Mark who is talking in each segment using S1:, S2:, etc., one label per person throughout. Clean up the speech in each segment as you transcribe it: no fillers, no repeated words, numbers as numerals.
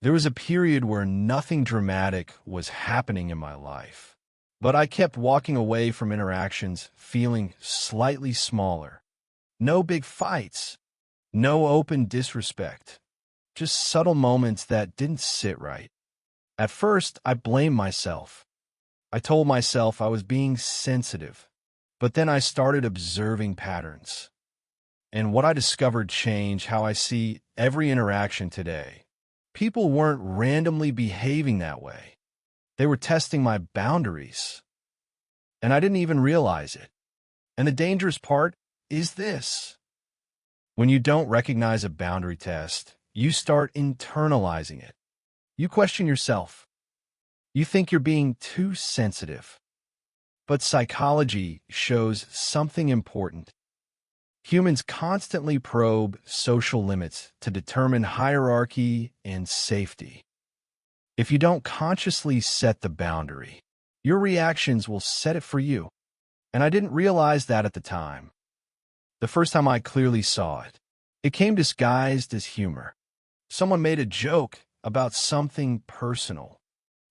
S1: There was a period where nothing dramatic was happening in my life, but I kept walking away from interactions feeling slightly smaller. No big fights, no open disrespect, just subtle moments that didn't sit right. At first, I blamed myself. I told myself I was being sensitive, but then I started observing patterns. And what I discovered changed how I see every interaction today. People weren't randomly behaving that way. They were testing my boundaries, and I didn't even realize it. And the dangerous part is this. When you don't recognize a boundary test, you start internalizing it. You question yourself. You think you're being too sensitive. But psychology shows something important. Humans constantly probe social limits to determine hierarchy and safety. If you don't consciously set the boundary, your reactions will set it for you. And I didn't realize that at the time. The first time I clearly saw it, it came disguised as humor. Someone made a joke about something personal.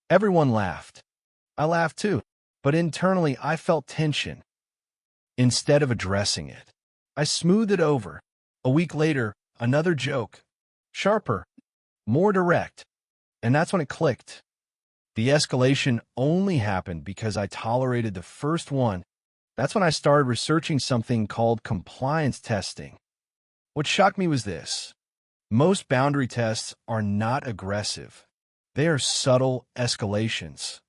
S1: Everyone laughed. I laughed too, but internally I felt tension. Instead of addressing it, I smoothed it over. A week later, another joke. Sharper, more direct. And that's when it clicked. The escalation only happened because I tolerated the first one. That's when I started researching something called compliance testing. What shocked me was this. Most boundary tests are not aggressive. They are subtle escalations.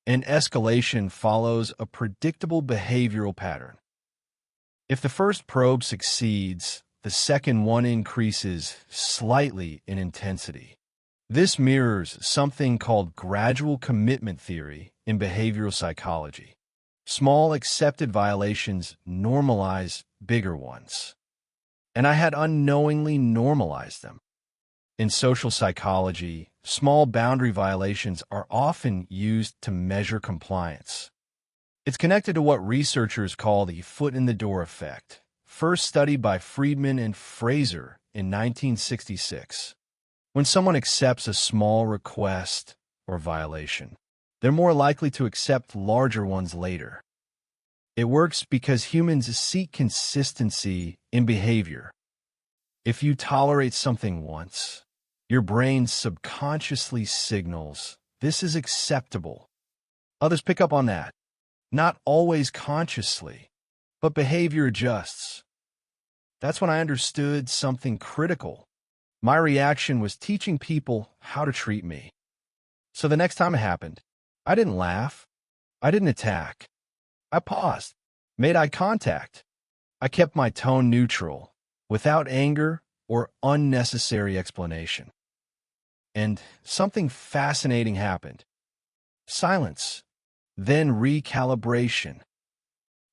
S1: An escalation follows a predictable behavioral pattern. If the first probe succeeds, the second one increases slightly in intensity. This mirrors something called gradual commitment theory in behavioral psychology. Small accepted violations normalize bigger ones. And I had unknowingly normalized them. In social psychology, small boundary violations are often used to measure compliance. It's connected to what researchers call the foot-in-the-door effect, first studied by Freedman and Fraser in 1966. When someone accepts a small request or violation, they're more likely to accept larger ones later. It works because humans seek consistency in behavior. If you tolerate something once, your brain subconsciously signals, this is acceptable. Others pick up on that. Not always consciously, but behavior adjusts. That's when I understood something critical. My reaction was teaching people how to treat me. So the next time it happened, I didn't laugh. I didn't attack. I paused, made eye contact. I kept my tone neutral, without anger or unnecessary explanation. And something fascinating happened. Silence. Then recalibration.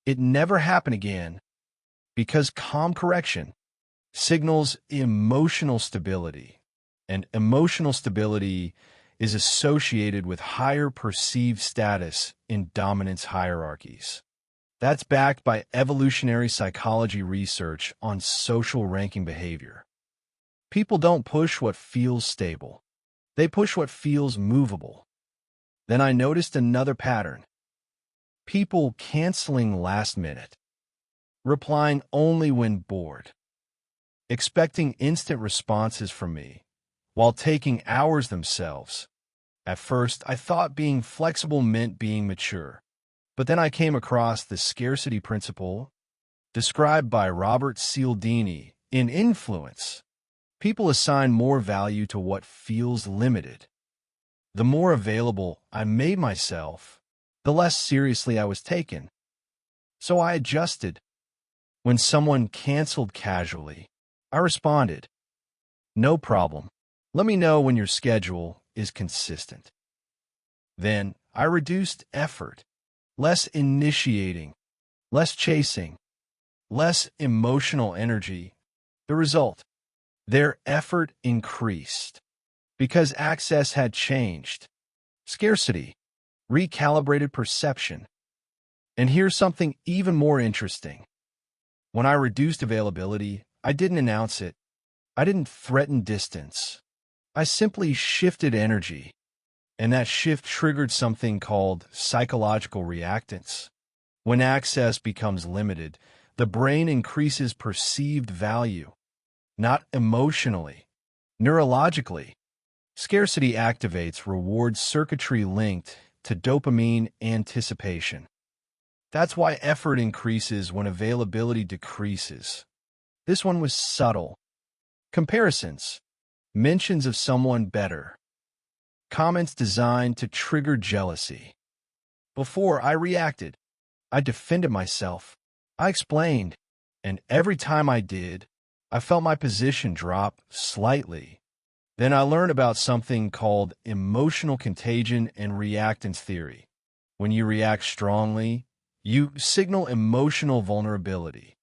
S1: It never happened again because calm correction signals emotional stability, and emotional stability is associated with higher perceived status in dominance hierarchies. That's backed by evolutionary psychology research on social ranking behavior. People don't push what feels stable. They push what feels movable. Then I noticed another pattern. People canceling last minute, replying only when bored, expecting instant responses from me, while taking hours themselves. At first, I thought being flexible meant being mature, but then I came across the scarcity principle described by Robert Cialdini in Influence. People assign more value to what feels limited. The more available I made myself, the less seriously I was taken. So I adjusted. When someone canceled casually, I responded, "No problem. Let me know when your schedule is consistent." Then I reduced effort, less initiating, less chasing, less emotional energy. The result, their effort increased because access had changed. Scarcity, recalibrated perception. And here's something even more interesting. When I reduced availability, I didn't announce it. I didn't threaten distance. I simply shifted energy, and that shift triggered something called psychological reactance. When access becomes limited, the brain increases perceived value, not emotionally, neurologically. Scarcity activates reward circuitry linked to dopamine anticipation. That's why effort increases when availability decreases. This one was subtle. Comparisons, mentions of someone better, comments designed to trigger jealousy. Before I reacted, I defended myself. I explained, and every time I did, I felt my position drop slightly. Then I learned about something called emotional contagion and reactance theory. When you react strongly, you signal emotional vulnerability.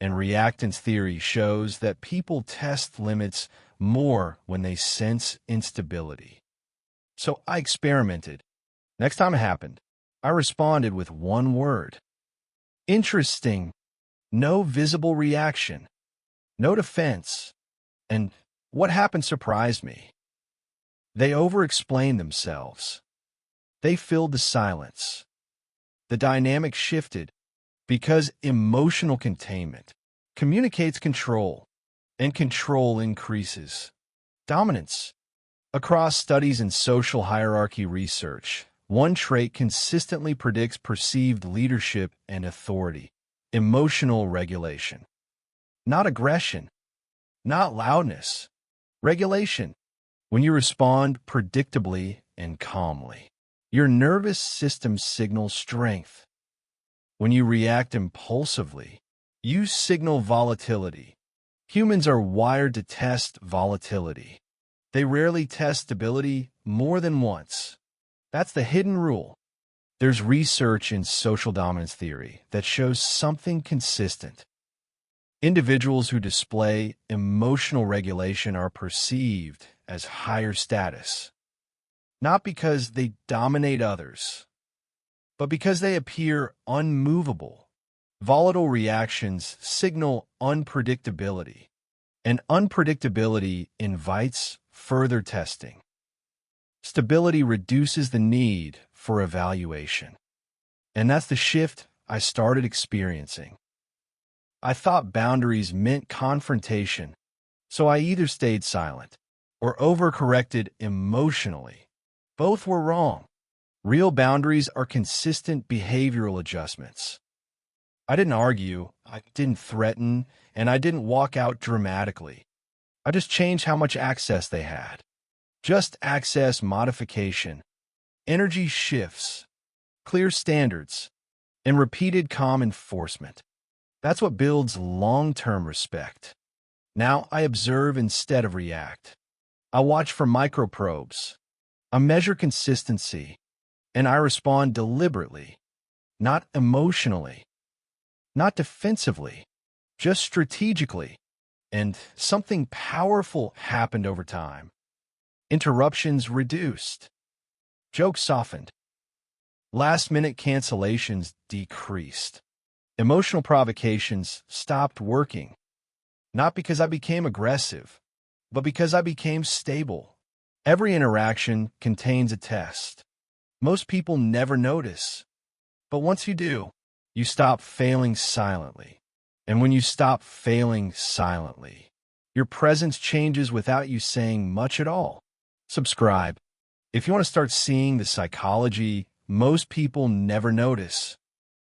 S1: And reactance theory shows that people test limits more when they sense instability. So I experimented. Next time it happened, I responded with one word. Interesting. No visible reaction. No defense. And what happened surprised me. They over-explained themselves. They filled the silence. The dynamic shifted because emotional containment communicates control, and control increases dominance. Across studies in social hierarchy research, one trait consistently predicts perceived leadership and authority: emotional regulation. Not aggression, not loudness. Regulation. When you respond predictably and calmly, your nervous system signals strength. When you react impulsively, you signal volatility. Humans are wired to test volatility. They rarely test stability more than once. That's the hidden rule. There's research in social dominance theory that shows something consistent. Individuals who display emotional regulation are perceived as higher status, not because they dominate others, but because they appear unmovable. Volatile reactions signal unpredictability, and unpredictability invites further testing. Stability reduces the need for evaluation. And that's the shift I started experiencing. I thought boundaries meant confrontation, so I either stayed silent or overcorrected emotionally. Both were wrong. Real boundaries are consistent behavioral adjustments. I didn't argue, I didn't threaten, and I didn't walk out dramatically. I just changed how much access they had. Just access modification, energy shifts, clear standards, and repeated calm enforcement. That's what builds long-term respect. Now I observe instead of react. I watch for microprobes. I measure consistency, and I respond deliberately, not emotionally, not defensively, just strategically. And something powerful happened over time. Interruptions reduced. Jokes softened. Last-minute cancellations decreased. Emotional provocations stopped working. Not because I became aggressive, but because I became stable. Every interaction contains a test. Most people never notice. But once you do, you stop failing silently. And when you stop failing silently, your presence changes without you saying much at all. Subscribe if you want to start seeing the psychology most people never notice.